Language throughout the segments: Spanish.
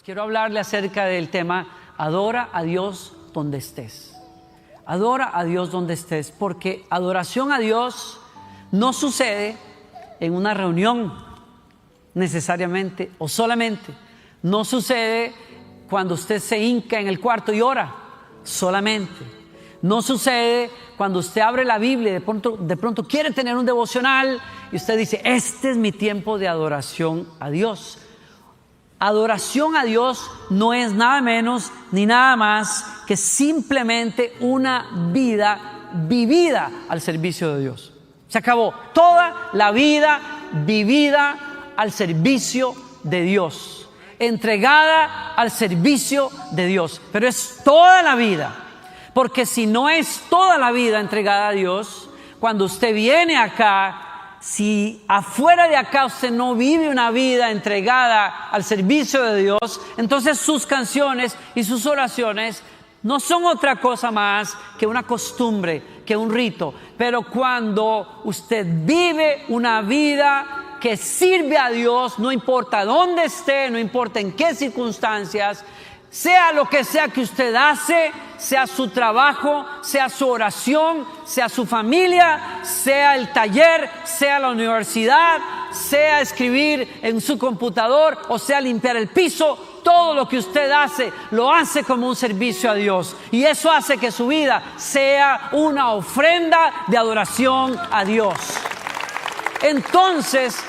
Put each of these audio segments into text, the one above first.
Quiero hablarle acerca del tema adora a Dios donde estés. Adora a Dios donde estés, porque adoración a Dios no sucede en una reunión necesariamente o solamente. No sucede cuando usted se hinca en el cuarto y ora solamente. No sucede cuando usted abre la Biblia y de pronto quiere tener un devocional y usted dice, este es mi tiempo de adoración a Dios. Adoración a Dios no es nada menos ni nada más que simplemente una vida vivida al servicio de Dios. Se acabó. Toda la vida vivida al servicio de Dios, entregada al servicio de Dios. Pero es toda la vida, porque si no es toda la vida entregada a Dios, cuando usted viene acá, si afuera de acá usted no vive una vida entregada al servicio de Dios, entonces sus canciones y sus oraciones no son otra cosa más que una costumbre, que un rito. Pero cuando usted vive una vida que sirve a Dios, no importa dónde esté, no importa en qué circunstancias, sea lo que sea que usted hace, sea su trabajo, sea su oración, sea su familia, sea el taller, sea la universidad, sea escribir en su computador o sea limpiar el piso, todo lo que usted hace, lo hace como un servicio a Dios. Y eso hace que su vida sea una ofrenda de adoración a Dios. Entonces,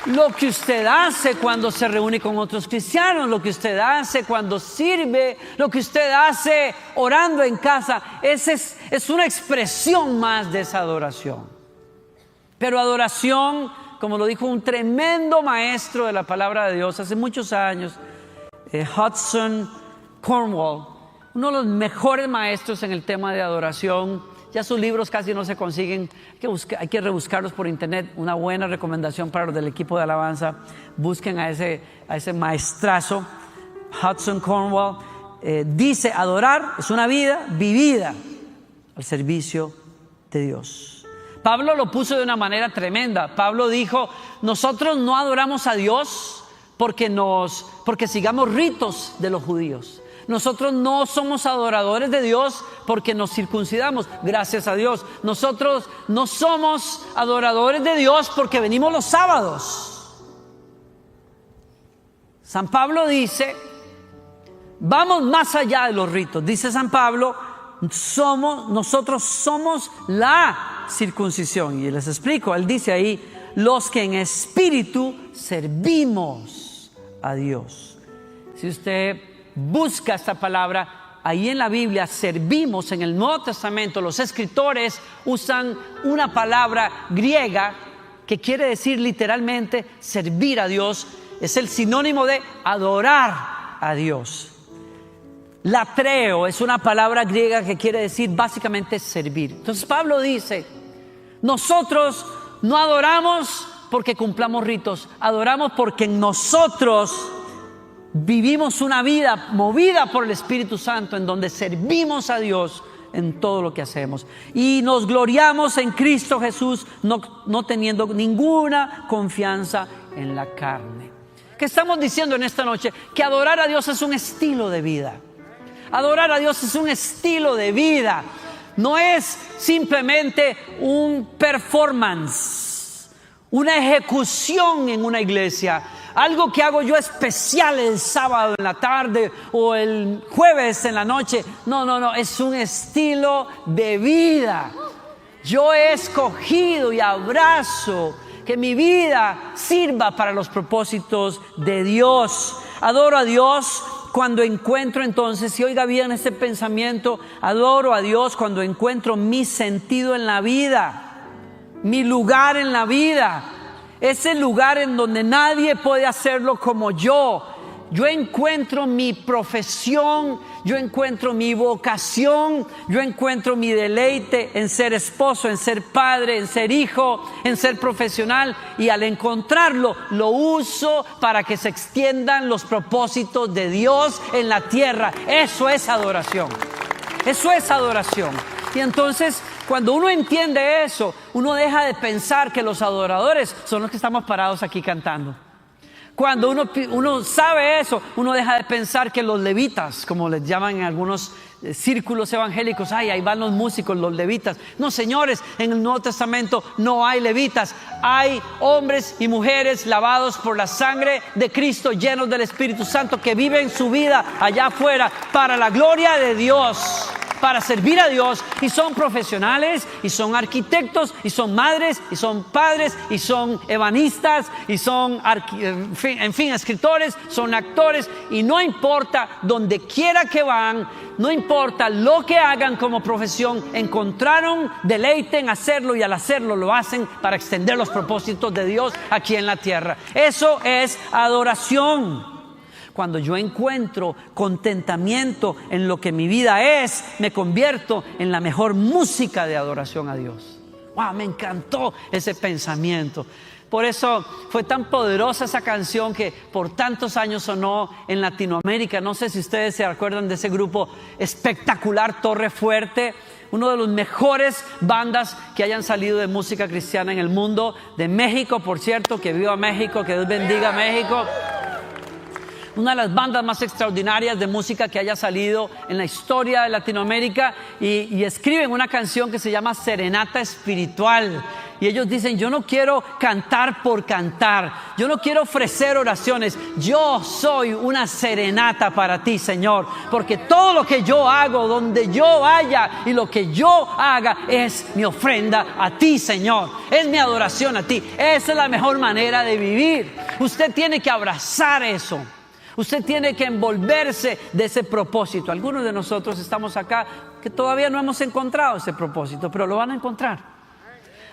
lo que usted hace cuando se reúne con otros cristianos, lo que usted hace cuando sirve, lo que usted hace orando en casa, es una expresión más de esa adoración. Pero adoración, como lo dijo un tremendo maestro de la palabra de Dios hace muchos años, Hudson Cornwall, uno de los mejores maestros en el tema de adoración. Ya sus libros casi no se consiguen, hay que rebuscarlos por internet. Una buena recomendación para los del equipo de alabanza: busquen a ese maestrazo, Hudson Cornwall. Dice, adorar es una vida vivida al servicio de Dios. Pablo lo puso de una manera tremenda. Pablo dijo, nosotros no adoramos a Dios porque sigamos ritos de los judíos. Nosotros no somos adoradores de Dios porque nos circuncidamos, gracias a Dios. Nosotros no somos adoradores de Dios porque venimos los sábados. San Pablo dice, vamos más allá de los ritos. Dice San Pablo, nosotros somos la circuncisión. Y les explico, él dice ahí, los que en espíritu servimos a Dios. Si usted busca esta palabra, ahí en la Biblia, servimos, en el Nuevo Testamento, los escritores usan una palabra griega que quiere decir literalmente servir a Dios. Es el sinónimo de adorar a Dios. Latreo es una palabra griega que quiere decir básicamente servir. Entonces Pablo dice, nosotros no adoramos porque cumplamos ritos, adoramos porque en nosotros vivimos una vida movida por el Espíritu Santo, en donde servimos a Dios en todo lo que hacemos. Y nos gloriamos en Cristo Jesús, no teniendo ninguna confianza en la carne. ¿Qué estamos diciendo en esta noche? Que adorar a Dios es un estilo de vida. Adorar a Dios es un estilo de vida. No es simplemente un performance, una ejecución en una iglesia. Algo que hago yo especial el sábado en la tarde o el jueves en la noche. No, es un estilo de vida. Yo he escogido y abrazo que mi vida sirva para los propósitos de Dios. Adoro a Dios cuando encuentro entonces, y oiga bien este pensamiento, adoro a Dios cuando encuentro mi sentido en la vida, mi lugar en la vida. Ese lugar en donde nadie puede hacerlo como yo. Yo encuentro mi profesión, yo encuentro mi vocación, yo encuentro mi deleite en ser esposo, en ser padre, en ser hijo, en ser profesional. Y al encontrarlo, lo uso para que se extiendan los propósitos de Dios en la tierra. Eso es adoración. Eso es adoración. Y entonces, cuando uno entiende eso, uno deja de pensar que los adoradores son los que estamos parados aquí cantando. Cuando uno sabe eso, uno deja de pensar que los levitas, como les llaman en algunos círculos evangélicos, ay, ahí van los músicos, los levitas. No, señores, en el Nuevo Testamento no hay levitas. Hay hombres y mujeres lavados por la sangre de Cristo, llenos del Espíritu Santo, que viven su vida allá afuera para la gloria de Dios, para servir a Dios, y son profesionales, y son arquitectos, y son madres, y son padres, y son ebanistas, y son en fin, escritores, son actores, y no importa donde quiera que van, no importa lo que hagan como profesión, encontraron deleite en hacerlo, y al hacerlo lo hacen para extender los propósitos de Dios aquí en la tierra. Eso es adoración. Cuando yo encuentro contentamiento en lo que mi vida es, me convierto en la mejor música de adoración a Dios. ¡Wow! Me encantó ese pensamiento. Por eso fue tan poderosa esa canción que por tantos años sonó en Latinoamérica. No sé si ustedes se acuerdan de ese grupo espectacular, Torre Fuerte. Uno de los mejores bandas que hayan salido de música cristiana en el mundo. De México, por cierto, que viva México, que Dios bendiga México. Una de las bandas más extraordinarias de música que haya salido en la historia de Latinoamérica, y escriben una canción que se llama Serenata Espiritual. Y ellos dicen: yo no quiero cantar por cantar, yo no quiero ofrecer oraciones, yo soy una serenata para ti, Señor, porque todo lo que yo hago, donde yo vaya y lo que yo haga, es mi ofrenda a ti, Señor, es mi adoración a ti. Esa es la mejor manera de vivir. Usted tiene que abrazar eso. Usted tiene que envolverse de ese propósito. Algunos de nosotros estamos acá que todavía no hemos encontrado ese propósito, pero lo van a encontrar.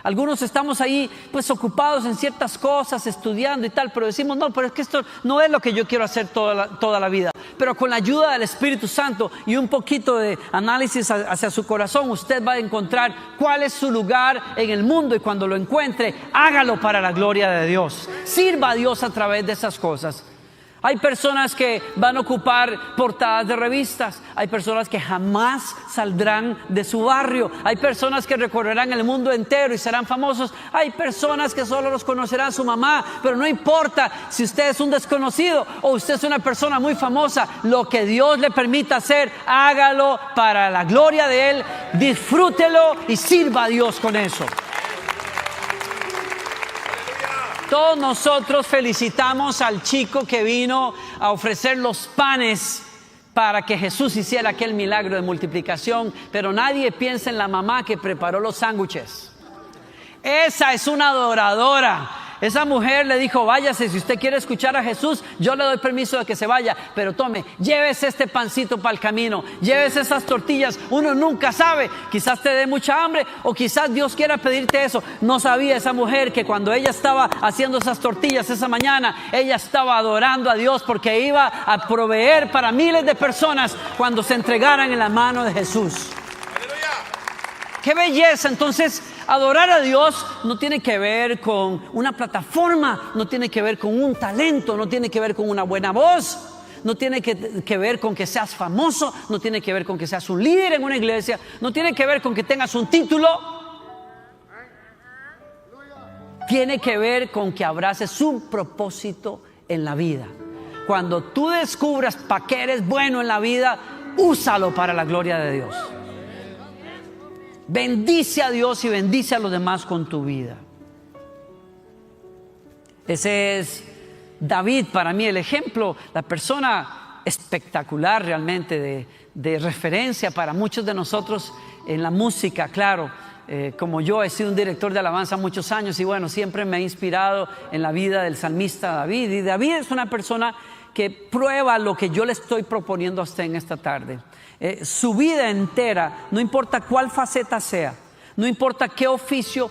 Algunos estamos ahí pues ocupados en ciertas cosas, estudiando y tal, pero decimos: no, pero es que esto no es lo que yo quiero hacer toda la vida. Pero con la ayuda del Espíritu Santo y un poquito de análisis hacia su corazón, usted va a encontrar cuál es su lugar en el mundo, y cuando lo encuentre, hágalo para la gloria de Dios. Sirva a Dios a través de esas cosas. Hay personas que van a ocupar portadas de revistas. Hay personas que jamás saldrán de su barrio. Hay personas que recorrerán el mundo entero y serán famosos. Hay personas que solo los conocerá su mamá. Pero no importa si usted es un desconocido o usted es una persona muy famosa. Lo que Dios le permita hacer, hágalo para la gloria de Él. Disfrútelo y sirva a Dios con eso. Todos nosotros felicitamos al chico que vino a ofrecer los panes para que Jesús hiciera aquel milagro de multiplicación, pero nadie piensa en la mamá que preparó los sándwiches. Esa es una adoradora. Esa mujer le dijo: váyase, si usted quiere escuchar a Jesús, yo le doy permiso de que se vaya, pero tome, llévese este pancito para el camino, llévese esas tortillas. Uno nunca sabe, quizás te dé mucha hambre, o quizás Dios quiera pedirte eso. No sabía esa mujer que cuando ella estaba haciendo esas tortillas esa mañana, ella estaba adorando a Dios, porque iba a proveer para miles de personas cuando se entregaran en la mano de Jesús. ¡Qué belleza! Entonces, adorar a Dios no tiene que ver con una plataforma, no tiene que ver con un talento, no tiene que ver con una buena voz, no tiene que ver con que seas famoso, no tiene que ver con que seas un líder en una iglesia, no tiene que ver con que tengas un título. Tiene que ver con que abraces un propósito en la vida. Cuando tú descubras para qué eres bueno en la vida, úsalo para la gloria de Dios. Bendice a Dios y bendice a los demás con tu vida. Ese es David, para mí el ejemplo, la persona espectacular realmente de referencia para muchos de nosotros en la música. Claro, como yo he sido un director de alabanza muchos años, y bueno, siempre me he inspirado en la vida del salmista David. Y David es una persona que prueba lo que yo le estoy proponiendo a usted en esta tarde. Su vida entera, no importa cuál faceta sea, no importa qué oficio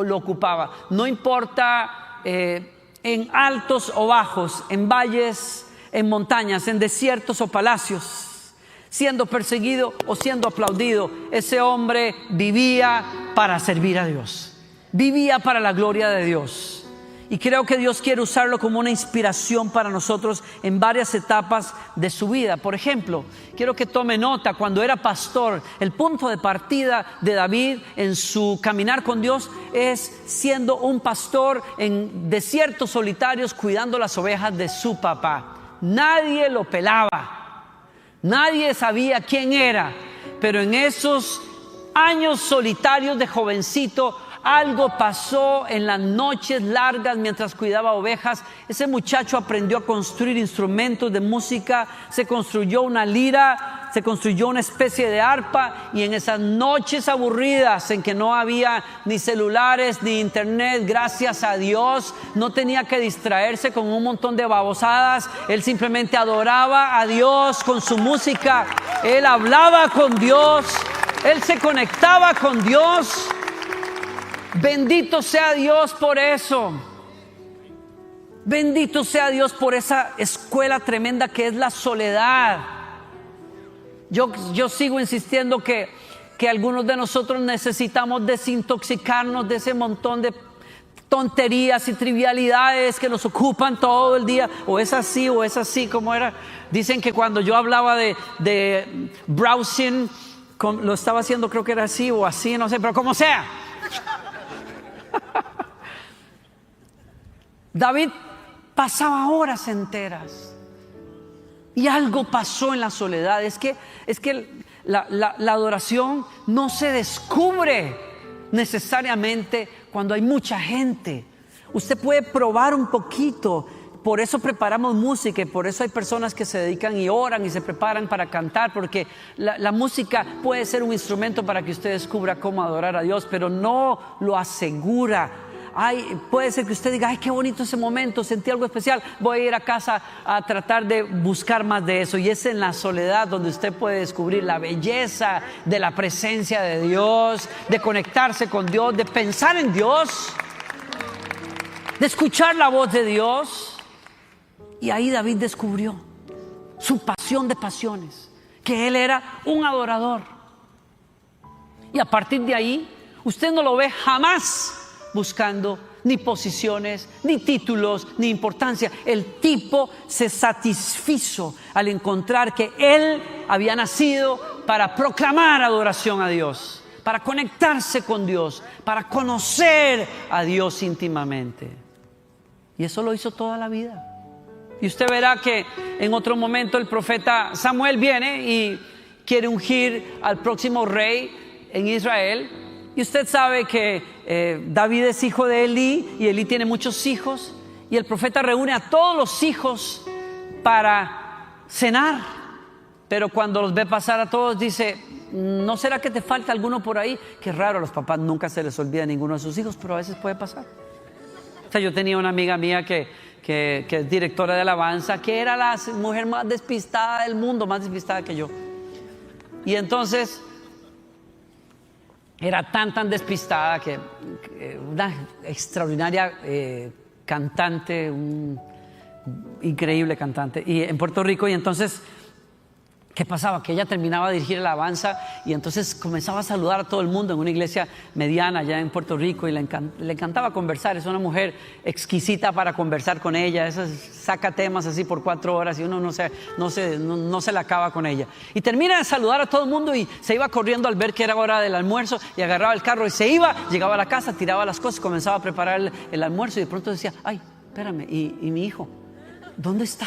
lo ocupaba, no importa en altos o bajos, en valles, en montañas, en desiertos o palacios, siendo perseguido o siendo aplaudido, ese hombre vivía para servir a Dios, vivía para la gloria de Dios. Y creo que Dios quiere usarlo como una inspiración para nosotros en varias etapas de su vida. Por ejemplo, quiero que tome nota, cuando era pastor, el punto de partida de David en su caminar con Dios es siendo un pastor en desiertos solitarios cuidando las ovejas de su papá. Nadie lo pelaba, nadie sabía quién era, pero en esos años solitarios de jovencito, algo pasó en las noches largas mientras cuidaba ovejas. Ese muchacho aprendió a construir instrumentos de música, se construyó una lira, se construyó una especie de arpa, y en esas noches aburridas en que no había ni celulares ni internet, gracias a Dios, no tenía que distraerse con un montón de babosadas. Él simplemente adoraba a Dios con su música, él hablaba con Dios, él se conectaba con Dios. Bendito sea Dios por eso. Bendito sea Dios por esa escuela tremenda que es la soledad. Yo sigo insistiendo que algunos de nosotros necesitamos desintoxicarnos de ese montón de tonterías y trivialidades que nos ocupan todo el día. O es así como era. Dicen que cuando yo hablaba de browsing, lo estaba haciendo, creo que era así o así, no sé, pero como sea. David pasaba horas enteras y algo pasó en la soledad. Es que la adoración no se descubre necesariamente cuando hay mucha gente. Usted puede probar un poquito. Por eso preparamos música y por eso hay personas que se dedican y oran y se preparan para cantar, porque la música puede ser un instrumento para que usted descubra cómo adorar a Dios, pero no lo asegura. Puede ser que usted diga, ay, qué bonito ese momento, sentí algo especial, voy a ir a casa a tratar de buscar más de eso. Y es en la soledad donde usted puede descubrir la belleza de la presencia de Dios, de conectarse con Dios, de pensar en Dios, de escuchar la voz de Dios. Y ahí David descubrió su pasión de pasiones, que él era un adorador. Y a partir de ahí, usted no lo ve jamás buscando ni posiciones, ni títulos, ni importancia. El tipo se satisfizo al encontrar que él había nacido para proclamar adoración a Dios, para conectarse con Dios, para conocer a Dios íntimamente. Y eso lo hizo toda la vida. Y usted verá que en otro momento el profeta Samuel viene y quiere ungir al próximo rey en Israel. Y usted sabe que David es hijo de Elí y Elí tiene muchos hijos. Y el profeta reúne a todos los hijos para cenar. Pero cuando los ve pasar a todos dice, ¿no será que te falta alguno por ahí? Qué raro, a los papás nunca se les olvida ninguno de sus hijos, pero a veces puede pasar. O sea, yo tenía una amiga mía que es directora de alabanza, que era la mujer más despistada del mundo, más despistada que yo. Y entonces era tan despistada que una extraordinaria cantante, un increíble cantante, y en Puerto Rico. Y entonces, ¿qué pasaba? Que ella terminaba de dirigir la alabanza y entonces comenzaba a saludar a todo el mundo en una iglesia mediana allá en Puerto Rico, y le encantaba conversar. Es una mujer exquisita para conversar con ella. Esa saca temas así por 4 horas y uno no se la acaba con ella. Y termina de saludar a todo el mundo y se iba corriendo al ver que era hora del almuerzo, y agarraba el carro y se iba, llegaba a la casa, tiraba las cosas, comenzaba a preparar el almuerzo, y de pronto decía, ay, espérame, ¿y mi hijo? ¿Dónde está?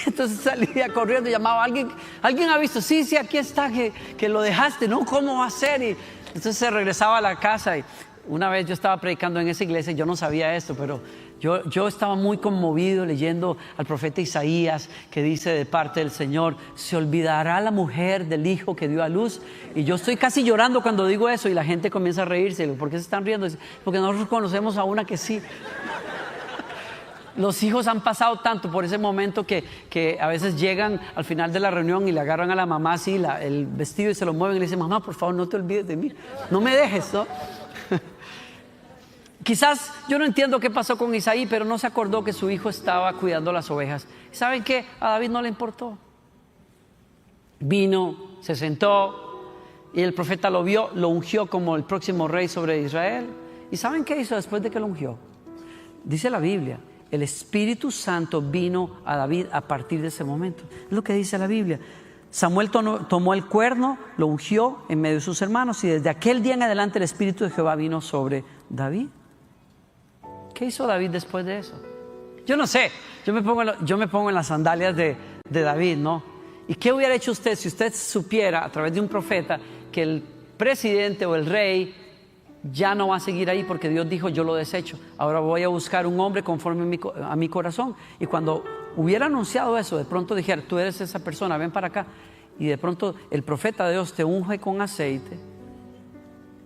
Entonces salía corriendo y llamaba a alguien. ¿Alguien ha visto? Sí, aquí está, que lo dejaste. No, ¿cómo va a ser? Y entonces se regresaba a la casa. Y una vez yo estaba predicando en esa iglesia, yo no sabía esto, pero yo estaba muy conmovido leyendo al profeta Isaías, que dice de parte del Señor, se olvidará la mujer del hijo que dio a luz. Y yo estoy casi llorando cuando digo eso, y la gente comienza a reírse. ¿Por qué se están riendo? Porque nosotros conocemos a una que sí. Los hijos han pasado tanto por ese momento que a veces llegan al final de la reunión y le agarran a la mamá así el vestido y se lo mueven y le dicen, mamá, por favor, no te olvides de mí, no me dejes, ¿no? Quizás yo no entiendo qué pasó con Isaí, pero no se acordó que su hijo estaba cuidando las ovejas. ¿Saben qué? A David no le importó. Vino, se sentó, y el profeta lo vio, lo ungió como el próximo rey sobre Israel. ¿Y saben qué hizo después de que lo ungió? Dice la Biblia, el Espíritu Santo vino a David a partir de ese momento. Es lo que dice la Biblia. Samuel tomó el cuerno, lo ungió en medio de sus hermanos y desde aquel día en adelante el Espíritu de Jehová vino sobre David. ¿Qué hizo David después de eso? Yo no sé, yo me pongo en las sandalias de David, ¿no? ¿Y qué hubiera hecho usted si usted supiera a través de un profeta que el presidente o el rey ya no va a seguir ahí porque Dios dijo yo lo desecho? Ahora voy a buscar un hombre conforme a mi corazón. Y cuando hubiera anunciado eso, de pronto dijera, tú eres esa persona, ven para acá. Y de pronto el profeta de Dios te unge con aceite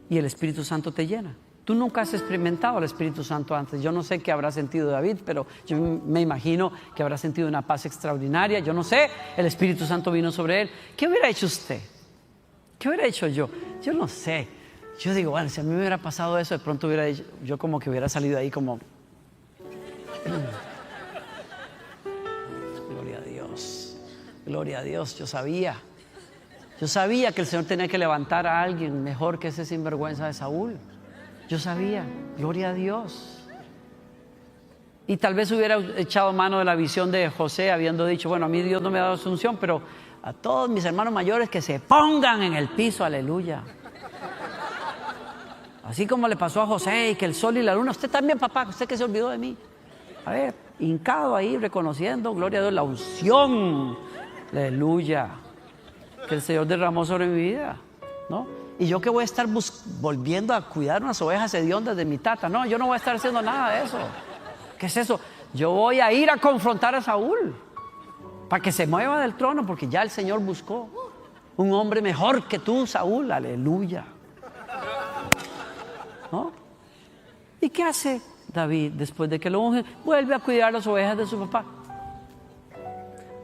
y el Espíritu Santo te llena. Tú nunca has experimentado el Espíritu Santo antes. Yo no sé qué habrá sentido David, pero yo me imagino que habrá sentido una paz extraordinaria. Yo no sé, el Espíritu Santo vino sobre él. ¿Qué hubiera hecho usted? ¿Qué hubiera hecho yo? Yo no sé. Yo digo, bueno, si a mí me hubiera pasado eso, de pronto hubiera hecho, yo como que hubiera salido ahí como... Gloria a Dios. Gloria a Dios. Yo sabía que el Señor tenía que levantar a alguien mejor que ese sinvergüenza de Saúl. Yo sabía, gloria a Dios. Y tal vez hubiera echado mano de la visión de José, habiendo dicho, bueno, a mí Dios no me ha dado su unción, pero a todos mis hermanos mayores que se pongan en el piso, aleluya. Así como le pasó a José y que el sol y la luna, usted también, papá, usted que se olvidó de mí. A ver, hincado ahí, reconociendo, gloria a Dios, la unción, aleluya, que el Señor derramó sobre mi vida, ¿no? Y yo que voy a estar volviendo a cuidar unas ovejas hediondas de mi tata. No, yo no voy a estar haciendo nada de eso. ¿Qué es eso? Yo voy a ir a confrontar a Saúl para que se mueva del trono, porque ya el Señor buscó un hombre mejor que tú, Saúl, aleluya, ¿no? ¿Y qué hace David después de que lo unge? Vuelve a cuidar las ovejas de su papá.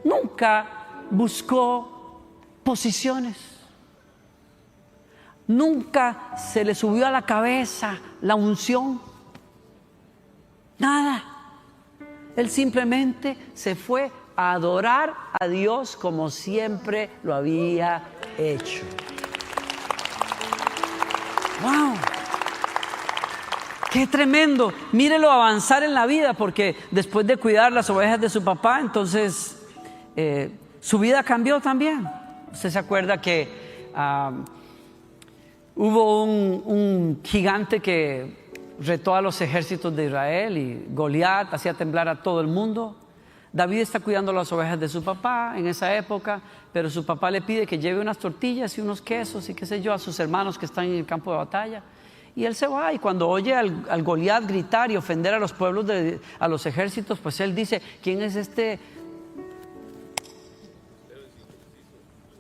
Nunca buscó posiciones. Nunca se le subió a la cabeza la unción. Nada. Él simplemente se fue a adorar a Dios como siempre lo había hecho. ¡Wow! ¡Qué tremendo! Mírelo avanzar en la vida, porque después de cuidar las ovejas de su papá, entonces su vida cambió también. Usted se acuerda que hubo un gigante que retó a los ejércitos de Israel y Goliat hacía temblar a todo el mundo. David está cuidando las ovejas de su papá en esa época, pero su papá le pide que lleve unas tortillas y unos quesos y qué sé yo a sus hermanos que están en el campo de batalla. Y él se va, y cuando oye al Goliat gritar y ofender a los pueblos, a los ejércitos, pues él dice, ¿quién es este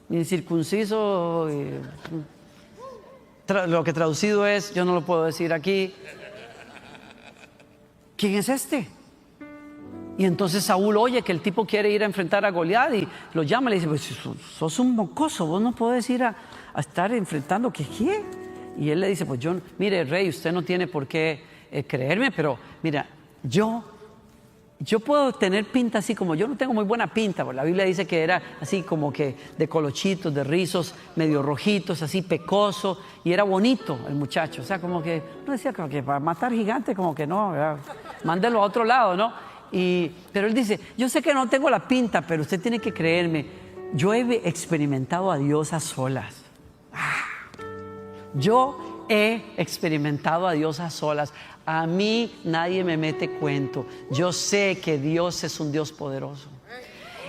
incircunciso? Lo que traducido es, yo no lo puedo decir aquí, ¿quién es este? Y entonces Saúl oye que el tipo quiere ir a enfrentar a Goliat y lo llama y le dice, pues sos un mocoso, vos no podés ir a estar enfrentando, ¿qué? Y él le dice, pues mire, rey, usted no tiene por qué creerme, pero mira, yo puedo tener pinta así como, yo no tengo muy buena pinta, porque la Biblia dice que era así como que de colochitos, de rizos, medio rojitos, así pecoso, y era bonito el muchacho, o sea, como que, no decía como que para matar gigantes, como que no, ¿verdad? Mándelo a otro lado, ¿no? Pero él dice, yo sé que no tengo la pinta, pero usted tiene que creerme, yo he experimentado a Dios a solas. Yo he experimentado a Dios a solas. A mí nadie me mete cuento. Yo sé que Dios es un Dios poderoso.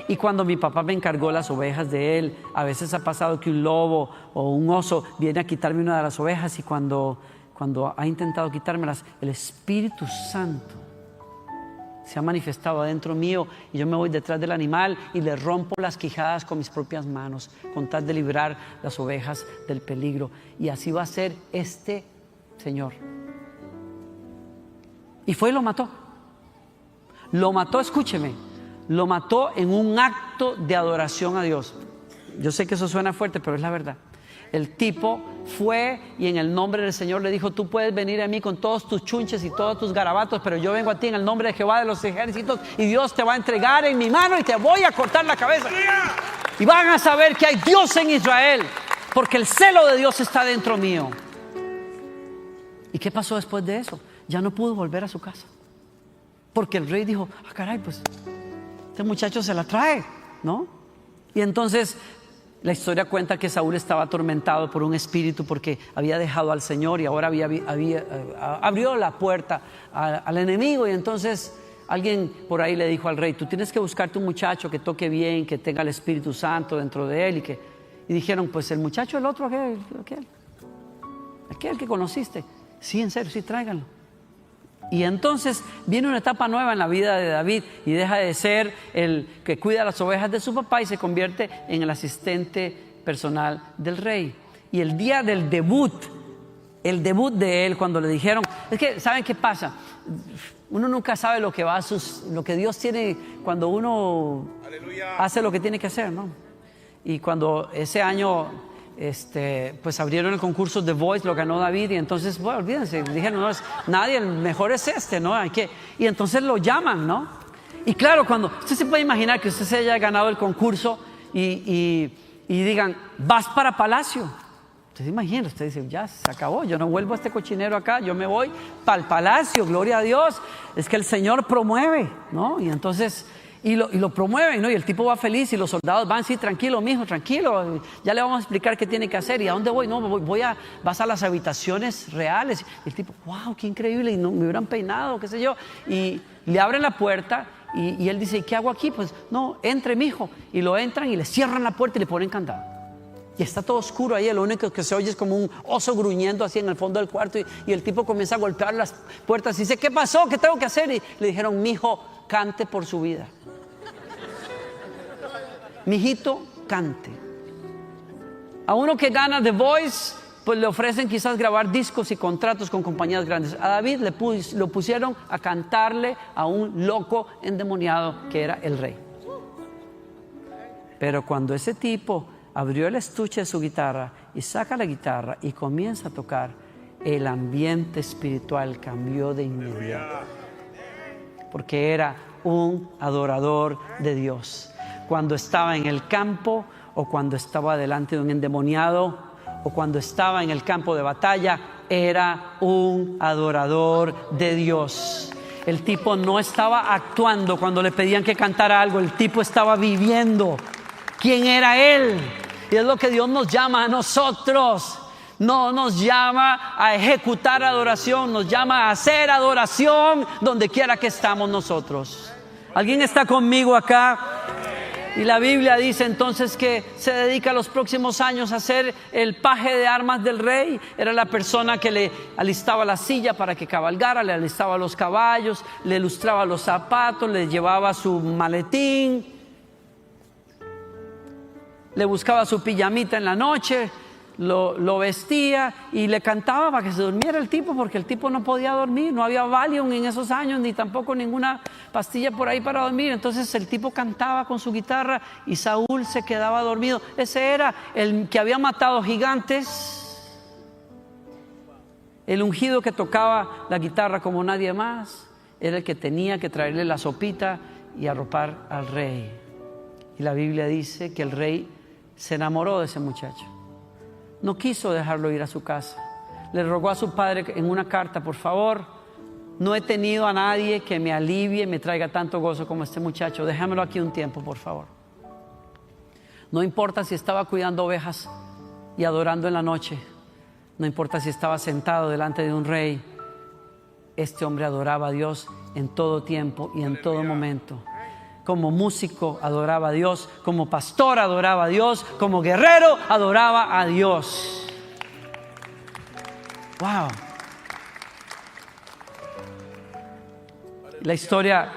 Y cuando mi papá me encargó las ovejas de él, a veces ha pasado que un lobo o un oso viene a quitarme una de las ovejas, y cuando ha intentado quitármelas, el Espíritu Santo se ha manifestado adentro mío, y yo me voy detrás del animal y le rompo las quijadas con mis propias manos, con tal de librar las ovejas del peligro. Y así va a ser este Señor. Y fue y lo mató. Lo mató, escúcheme, lo mató en un acto de adoración a Dios. Yo sé que eso suena fuerte, pero es la verdad. El tipo fue y en el nombre del Señor le dijo, tú puedes venir a mí con todos tus chunches y todos tus garabatos, pero yo vengo a ti en el nombre de Jehová de los ejércitos, y Dios te va a entregar en mi mano y te voy a cortar la cabeza. Y van a saber que hay Dios en Israel, porque el celo de Dios está dentro mío. ¿Y qué pasó después de eso? Ya no pudo volver a su casa. porque el rey dijo, caray, pues este muchacho se la trae, ¿no? Y entonces la historia cuenta que Saúl estaba atormentado por un espíritu porque había dejado al Señor y ahora abrió la puerta al enemigo. Y entonces alguien por ahí le dijo al rey, tú tienes que buscarte un muchacho que toque bien, que tenga el Espíritu Santo dentro de él. Y dijeron, pues el muchacho, el otro, aquel que conociste. Sí, en serio, sí, tráiganlo. Y entonces viene una etapa nueva en la vida de David y deja de ser el que cuida las ovejas de su papá y se convierte en el asistente personal del rey. Y el día del debut, el debut de él, cuando le dijeron, es que, ¿saben qué pasa? Uno nunca sabe lo que Dios tiene cuando uno hace lo que tiene que hacer, ¿no? Y cuando ese año pues abrieron el concurso The Voice, lo ganó David, y entonces, bueno, olvídense, dijeron, no, nadie, el mejor es ¿no? Y entonces lo llaman, ¿no? Y claro, cuando usted se puede imaginar que usted se haya ganado el concurso y digan, vas para Palacio. Usted se imagina, usted dice, ya se acabó, yo no vuelvo a este cochinero acá, yo me voy para el palacio, gloria a Dios. Es que el Señor promueve, ¿no? Y entonces, y lo promueven, ¿no? Y el tipo va feliz y los soldados van, sí, tranquilo, mijo, tranquilo, ya le vamos a explicar qué tiene que hacer. ¿Y a dónde voy? No, vas a las habitaciones reales. Y el tipo, wow, qué increíble, y no me hubieran peinado, qué sé yo. Y le abren la puerta y él dice, ¿y qué hago aquí? Pues, no, entre, mijo. Y lo entran y le cierran la puerta y le ponen candado. Y está todo oscuro ahí, lo único que se oye es como un oso gruñendo así en el fondo del cuarto. Y el tipo comienza a golpear las puertas y dice, ¿qué pasó? ¿Qué tengo que hacer? Y le dijeron, mijo, cante por su vida. Mijito, cante. A uno que gana The Voice, pues le ofrecen quizás grabar discos y contratos con compañías grandes. A David lo pusieron a cantarle a un loco endemoniado que era el rey. Pero cuando ese tipo abrió el estuche de su guitarra y saca la guitarra y comienza a tocar, el ambiente espiritual cambió de inmediato. Porque era un adorador de Dios. Cuando estaba en el campo o cuando estaba delante de un endemoniado o cuando estaba en el campo de batalla, era un adorador de Dios. El tipo no estaba actuando cuando le pedían que cantara algo, el tipo estaba viviendo quién era él. Y es lo que Dios nos llama a nosotros. No nos llama a ejecutar adoración, nos llama a hacer adoración donde quiera que estamos nosotros. ¿Alguien está conmigo acá? Y la Biblia dice entonces que se dedica los próximos años a ser el paje de armas del rey. Era la persona que le alistaba la silla para que cabalgara, le alistaba los caballos, le lustraba los zapatos, le llevaba su maletín, le buscaba su pijamita en la noche, lo vestía y le cantaba para que se durmiera el tipo, porque el tipo no podía dormir, no había Valium en esos años, ni tampoco ninguna pastilla por ahí para dormir. Entonces el tipo cantaba con su guitarra y Saúl se quedaba dormido. Ese era el que había matado gigantes, el ungido que tocaba la guitarra como nadie más, era el que tenía que traerle la sopita y arropar al rey. Y la Biblia dice que el rey se enamoró de ese muchacho. No quiso dejarlo ir a su casa. Le rogó a su padre en una carta, por favor, no he tenido a nadie que me alivie, me traiga tanto gozo como este muchacho. Déjamelo aquí un tiempo, por favor. No importa si estaba cuidando ovejas y adorando en la noche. No importa si estaba sentado delante de un rey. Este hombre adoraba a Dios en todo tiempo y en todo momento. Como músico adoraba a Dios, como pastor adoraba a Dios, como guerrero adoraba a Dios. Wow. La historia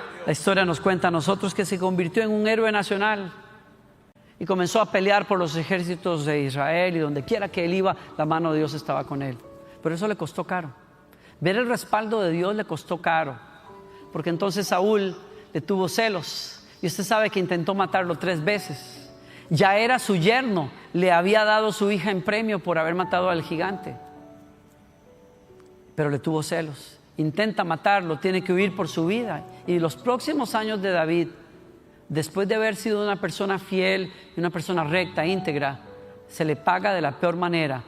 nos cuenta a nosotros que se convirtió en un héroe nacional y comenzó a pelear por los ejércitos de Israel, y donde quiera que él iba, la mano de Dios estaba con él. Pero eso le costó caro. Ver el respaldo de Dios le costó caro, porque entonces Saúl le tuvo celos. Y usted sabe que intentó matarlo 3 veces. Ya era su yerno, le había dado su hija en premio por haber matado al gigante. Pero le tuvo celos. Intenta matarlo, tiene que huir por su vida. Y los próximos años de David, después de haber sido una persona fiel y una persona recta, íntegra, se le paga de la peor manera.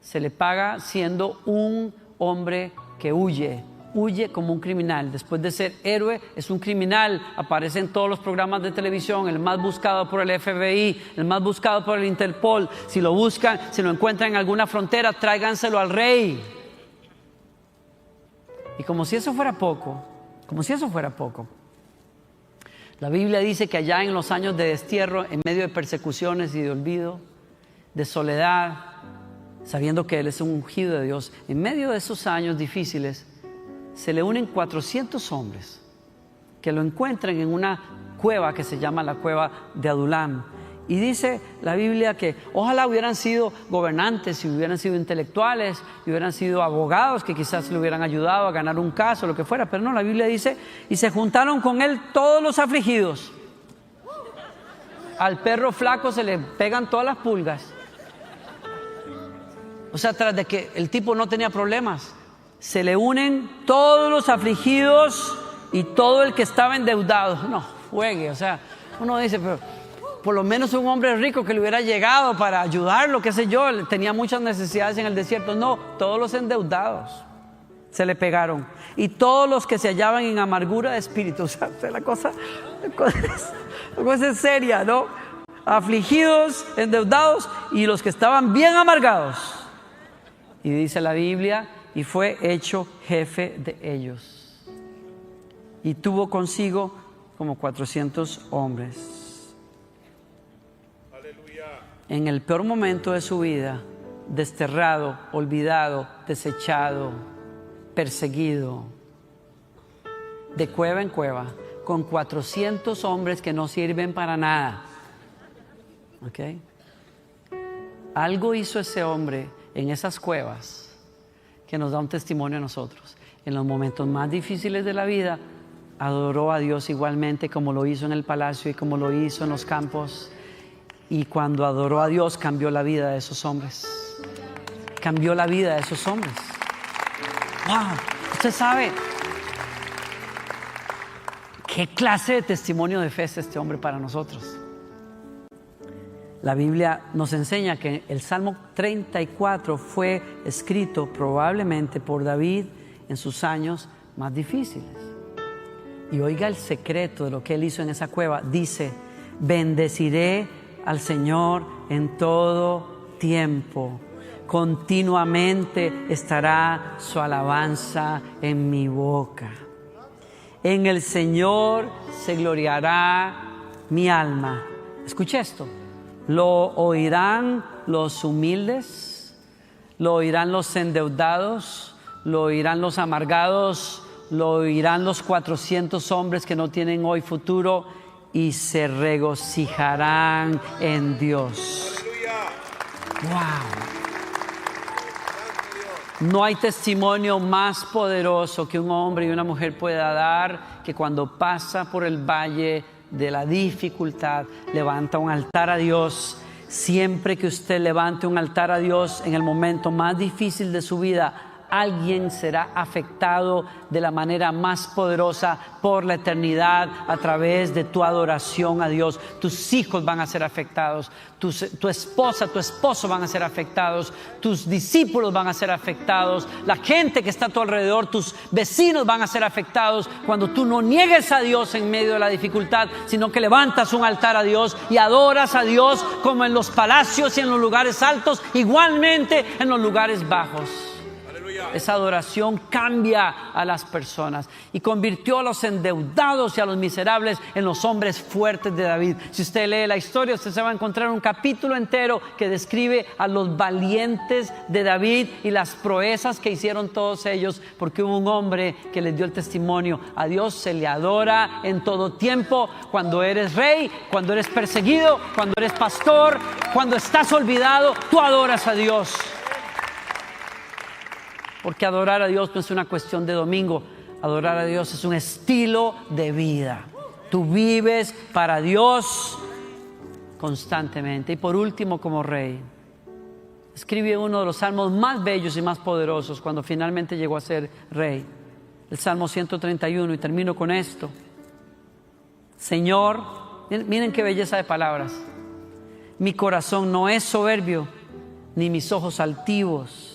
Se le paga siendo un hombre que huye, huye como un criminal. Después de ser héroe, es un criminal. Aparece en todos los programas de televisión, el más buscado por el FBI, el más buscado por el Interpol. Si lo buscan, si lo encuentran en alguna frontera, tráiganselo al rey. Y como si eso fuera poco, la Biblia dice que allá en los años de destierro, en medio de persecuciones y de olvido, de soledad, sabiendo que Él es un ungido de Dios, en medio de esos años difíciles, se le unen 400 hombres que lo encuentran en una cueva que se llama la cueva de Adulam. Y dice la Biblia que ojalá hubieran sido gobernantes, y hubieran sido intelectuales, y hubieran sido abogados que quizás le hubieran ayudado a ganar un caso, lo que fuera. Pero no, la Biblia dice, y se juntaron con él todos los afligidos. Al perro flaco se le pegan todas las pulgas. O sea, tras de que el tipo no tenía problemas, se le unen todos los afligidos y todo el que estaba endeudado. No, juegue, o sea, uno dice, pero por lo menos un hombre rico que le hubiera llegado para ayudarlo, qué sé yo, tenía muchas necesidades en el desierto. No, todos los endeudados se le pegaron, y todos los que se hallaban en amargura de espíritu. O sea, la cosa es seria, ¿no? Afligidos, endeudados y los que estaban bien amargados. Y dice la Biblia, y fue hecho jefe de ellos. Y tuvo consigo como 400 hombres. En el peor momento de su vida, desterrado, olvidado, desechado, perseguido, de cueva en cueva, con 400 hombres que no sirven para nada. ¿Ok? Algo hizo ese hombre en esas cuevas que nos da un testimonio a nosotros. En los momentos más difíciles de la vida, adoró a Dios igualmente como lo hizo en el palacio y como lo hizo en los campos. Y cuando adoró a Dios, cambió la vida de esos hombres. Cambió la vida de esos hombres. ¡Wow! Usted sabe qué clase de testimonio de fe es este hombre para nosotros. La Biblia nos enseña que el Salmo 34 fue escrito probablemente por David en sus años más difíciles. Y oiga el secreto de lo que él hizo en esa cueva. Dice, bendeciré al Señor en todo tiempo. Continuamente estará su alabanza en mi boca. En el Señor se gloriará mi alma. Escuche esto. Lo oirán los humildes, lo oirán los endeudados, lo oirán los amargados, lo oirán los 400 hombres que no tienen hoy futuro y se regocijarán en Dios. ¡Wow! No hay testimonio más poderoso que un hombre y una mujer pueda dar que cuando pasa por el valle de la dificultad, levanta un altar a Dios. Siempre que usted levante un altar a Dios en el momento más difícil de su vida, alguien será afectado de la manera más poderosa por la eternidad a través de tu adoración a Dios. Tus hijos van a ser afectados, tu esposa, tu esposo van a ser afectados, tus discípulos van a ser afectados, la gente que está a tu alrededor, tus vecinos van a ser afectados cuando tú no niegues a Dios en medio de la dificultad, sino que levantas un altar a Dios y adoras a Dios como en los palacios y en los lugares altos, igualmente en los lugares bajos. Esa adoración cambia a las personas y convirtió a los endeudados y a los miserables en los hombres fuertes de David. Si usted lee la historia, usted se va a encontrar un capítulo entero que describe a los valientes de David y las proezas que hicieron todos ellos, porque hubo un hombre que les dio el testimonio. A Dios se le adora en todo tiempo, cuando eres rey, cuando eres perseguido, cuando eres pastor, cuando estás olvidado, tú adoras a Dios. Porque adorar a Dios no es una cuestión de domingo. Adorar a Dios es un estilo de vida. Tú vives para Dios constantemente. Y por último, como rey, escribe uno de los salmos más bellos y más poderosos cuando finalmente llegó a ser rey. El Salmo 131, y termino con esto. Señor, miren qué belleza de palabras. Mi corazón no es soberbio, ni mis ojos altivos,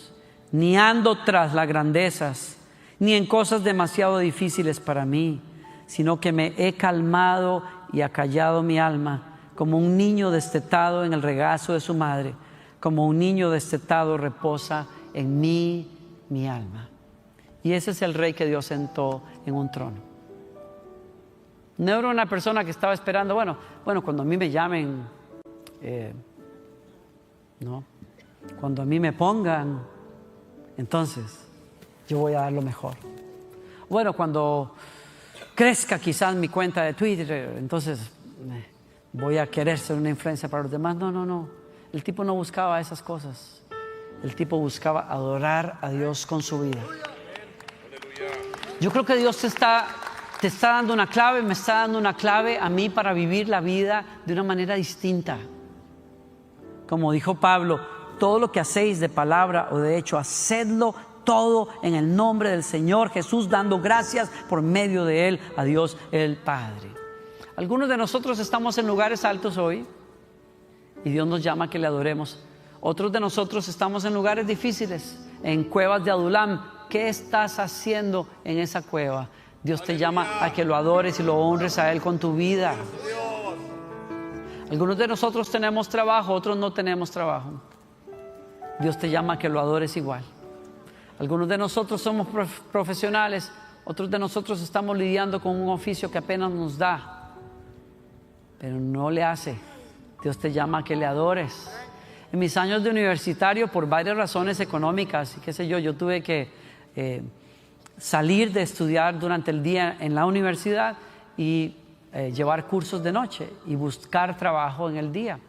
ni ando tras las grandezas, ni en cosas demasiado difíciles para mí, sino que me he calmado y acallado mi alma, como un niño destetado en el regazo de su madre, como un niño destetado reposa en mí mi alma. Y ese es el rey que Dios sentó en un trono. No era una persona que estaba esperando, bueno, cuando a mí me llamen, no, cuando a mí me pongan, entonces yo voy a dar lo mejor. Bueno, cuando crezca quizás mi cuenta de Twitter, entonces voy a querer ser una influencia para los demás. No. El tipo no buscaba esas cosas. El tipo buscaba adorar a Dios con su vida. Yo creo que Dios te está dando una clave, me está dando una clave a mí para vivir la vida de una manera distinta. Como dijo Pablo, todo lo que hacéis de palabra o de hecho, hacedlo todo en el nombre del Señor Jesús, dando gracias por medio de Él a Dios el Padre. Algunos de nosotros estamos en lugares altos hoy y Dios nos llama a que le adoremos. Otros de nosotros estamos en lugares difíciles, en cuevas de Adulam. ¿Qué estás haciendo en esa cueva? Dios te llama a que lo adores y lo honres a Él con tu vida. Algunos de nosotros tenemos trabajo, otros no tenemos trabajo. Dios te llama a que lo adores igual. Algunos de nosotros somos profesionales, otros de nosotros estamos lidiando con un oficio que apenas nos da, pero no le hace. Dios te llama a que le adores. En mis años de universitario, por varias razones económicas y qué sé yo, yo tuve que salir de estudiar durante el día en la universidad y llevar cursos de noche y buscar trabajo en el día.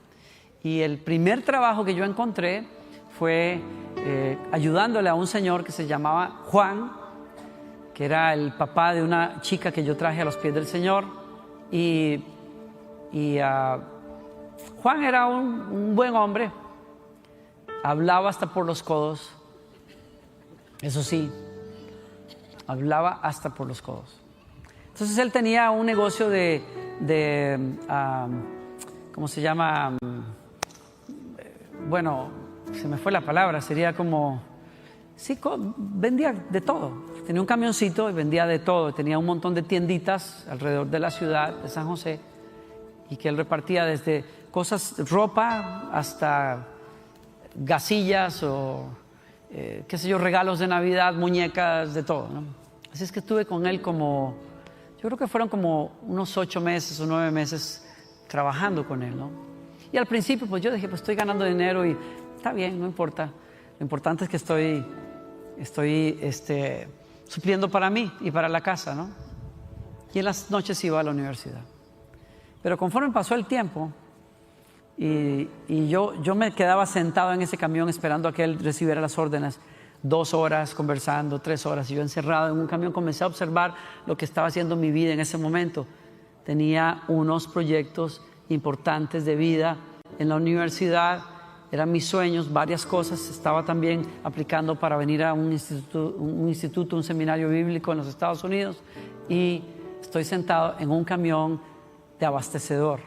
Y el primer trabajo que yo encontré fue ayudándole a un señor que se llamaba Juan, que era el papá de una chica que yo traje a los pies del Señor. Y Juan era un buen hombre, hablaba hasta por los codos. Eso sí, hablaba hasta por los codos. Entonces él tenía un negocio ¿cómo se llama? Bueno, se me fue la palabra, sería como, sí, vendía de todo. Tenía un camioncito y vendía de todo. Tenía un montón de tienditas alrededor de la ciudad de San José y que él repartía desde cosas, ropa, hasta gasillas o qué sé yo, regalos de Navidad, muñecas, de todo, ¿no? Así es que estuve con él como, yo creo que fueron como unos 8 meses o 9 meses trabajando con él, ¿no? Y al principio pues yo dije, pues estoy ganando dinero y está bien, no importa. Lo importante es que estoy supliendo para mí y para la casa, ¿no? Y en las noches iba a la universidad. Pero conforme pasó el tiempo y yo me quedaba sentado en ese camión esperando a que él recibiera las órdenes, 2 horas conversando, 3 horas, y yo encerrado en un camión comencé a observar lo que estaba haciendo mi vida en ese momento. Tenía unos proyectos importantes de vida en la universidad, eran mis sueños, varias cosas. Estaba también aplicando para venir a un instituto, un seminario bíblico en los Estados Unidos, y estoy sentado en un camión de abastecedor.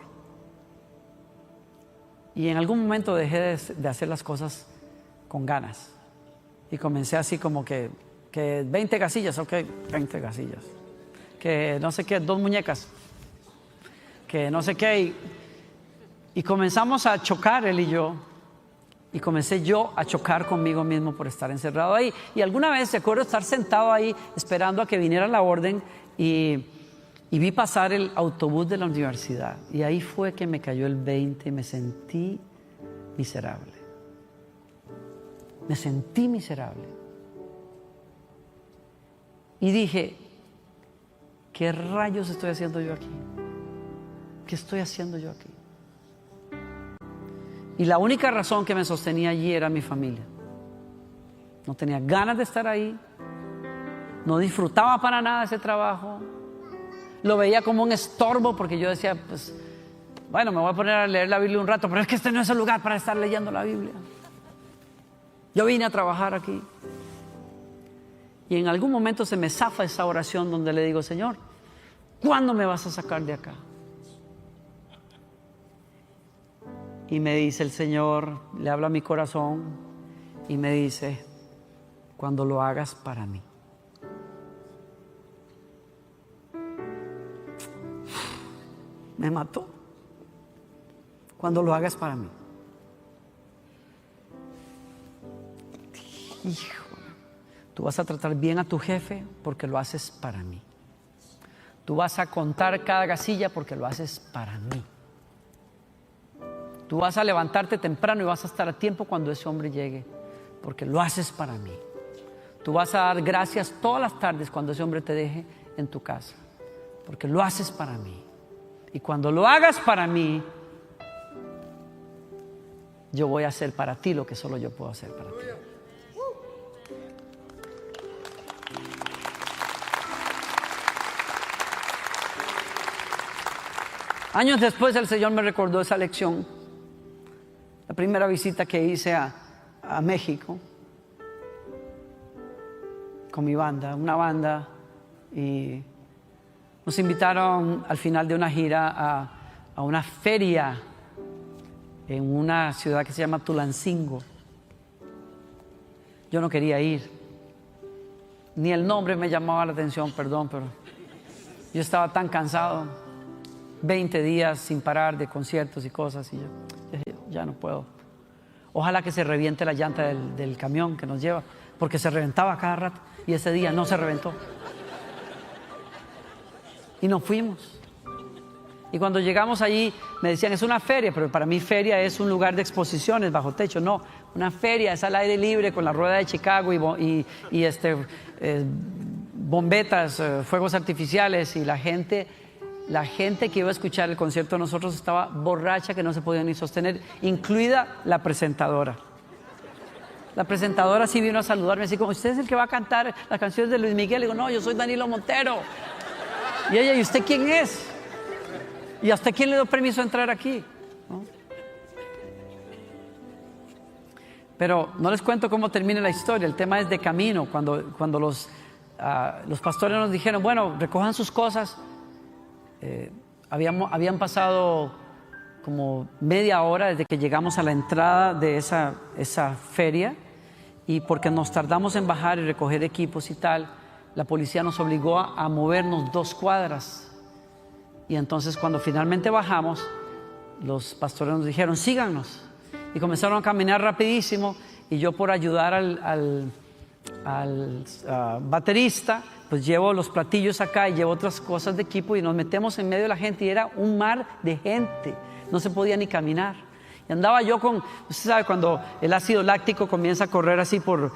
Y en algún momento dejé de hacer las cosas con ganas y comencé así como que 20 gasillas, ok, 20 gasillas, que no sé qué, 2 muñecas, que no sé qué, y comenzamos a chocar él y yo. Y comencé yo a chocar conmigo mismo por estar encerrado ahí. Y alguna vez recuerdo estar sentado ahí esperando a que viniera la orden y vi pasar el autobús de la universidad. Y ahí fue que me cayó el 20 y me sentí miserable. Me sentí miserable. Y dije, ¿qué rayos estoy haciendo yo aquí? ¿Qué estoy haciendo yo aquí? Y la única razón que me sostenía allí era mi familia. No tenía ganas de estar ahí. No disfrutaba para nada ese trabajo. Lo veía como un estorbo porque yo decía, pues, bueno, me voy a poner a leer la Biblia un rato, pero es que este no es el lugar para estar leyendo la Biblia. Yo vine a trabajar aquí. Y en algún momento se me zafa esa oración donde le digo, Señor, ¿cuándo me vas a sacar de acá? Y me dice el Señor, le habla a mi corazón y me dice, cuando lo hagas para mí. me mató. Cuando lo hagas para mí. Hijo, tú vas a tratar bien a tu jefe porque lo haces para mí. Tú vas a contar cada gasilla porque lo haces para mí. Tú vas a levantarte temprano y vas a estar a tiempo cuando ese hombre llegue porque lo haces para mí. Tú vas a dar gracias todas las tardes cuando ese hombre te deje en tu casa porque lo haces para mí. Y cuando lo hagas para mí, yo voy a hacer para ti lo que solo yo puedo hacer para ti. Años después el Señor me recordó esa lección. La primera visita que hice a México con mi banda, una banda, y nos invitaron al final de una gira a una feria en una ciudad que se llama Tulancingo. Yo no quería ir, ni el nombre me llamaba la atención, perdón, pero yo estaba tan cansado. 20 días sin parar de conciertos y cosas, y yo dije, ya no puedo. Ojalá que se reviente la llanta del camión que nos lleva, porque se reventaba cada rato, y ese día no se reventó. Y nos fuimos. Y cuando llegamos allí me decían, es una feria, pero para mí feria es un lugar de exposiciones bajo techo. No, una feria es al aire libre con la rueda de Chicago y bombetas, fuegos artificiales, y la gente que iba a escuchar el concierto de nosotros estaba borracha que no se podía ni sostener, incluida la presentadora. La presentadora sí vino a saludarme así como, ¿usted es el que va a cantar las canciones de Luis Miguel? Le digo, no, yo soy Danilo Montero. Y ella, ¿y usted quién es? ¿Y hasta quién le dio permiso a entrar aquí? ¿No? Pero no les cuento cómo termina la historia. El tema es de camino. Cuando los pastores nos dijeron, bueno, recojan sus cosas. Habían pasado como media hora desde que llegamos a la entrada de esa feria, y porque nos tardamos en bajar y recoger equipos y tal, la policía nos obligó a movernos 2 cuadras. Y entonces cuando finalmente bajamos, los pastores nos dijeron, síganos, y comenzaron a caminar rapidísimo, y yo, por ayudar al baterista, pues llevo los platillos acá y llevo otras cosas de equipo, y nos metemos en medio de la gente, y era un mar de gente, no se podía ni caminar. Y andaba yo con, usted sabe, cuando el ácido láctico comienza a correr así por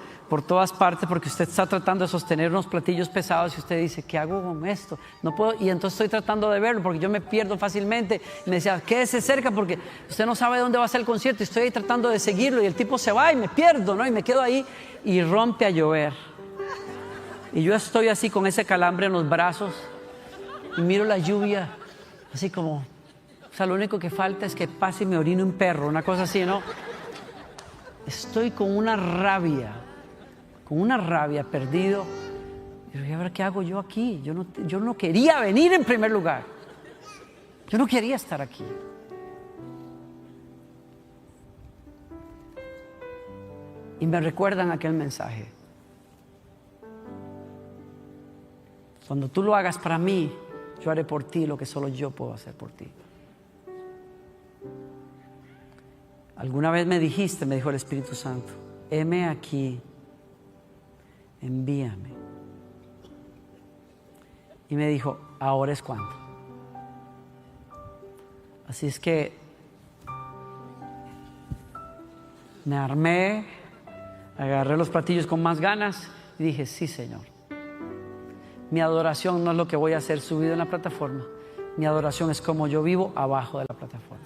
todas partes, porque usted está tratando de sostener unos platillos pesados, y usted dice, ¿qué hago con esto? No puedo, y entonces estoy tratando de verlo, porque yo me pierdo fácilmente. Y me decía, quédese cerca, porque usted no sabe dónde va a ser el concierto, y estoy ahí tratando de seguirlo, y el tipo se va y me pierdo, ¿no? Y me quedo ahí, y rompe a llover. Y yo estoy así con ese calambre en los brazos, y miro la lluvia, así como, o sea, lo único que falta es que pase y me orine un perro, una cosa así, ¿no? Estoy con una rabia perdido. Y dije, a ver, ¿qué hago yo aquí? Yo no quería venir en primer lugar. Yo no quería estar aquí. Y me recuerdan aquel mensaje. Cuando tú lo hagas para mí, yo haré por ti lo que solo yo puedo hacer por ti. Alguna vez me dijiste, me dijo el Espíritu Santo, heme aquí, envíame. Y me dijo, ahora es cuando. Así es que me armé, agarré los platillos con más ganas y dije, sí, Señor. Mi adoración no es lo que voy a hacer subido en la plataforma. Mi adoración es como yo vivo abajo de la plataforma.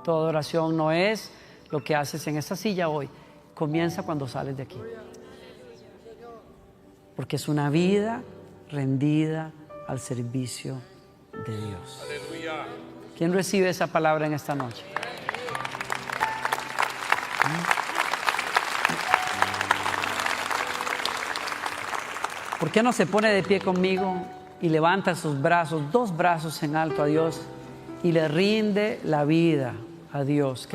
Tu adoración no es lo que haces en esa silla hoy. Comienza cuando sales de aquí. Porque es una vida rendida al servicio de Dios. Aleluya. ¿Quién recibe esa palabra en esta noche? ¿Por qué no se pone de pie conmigo y levanta sus brazos, 2 brazos en alto a Dios, y le rinde la vida a Dios?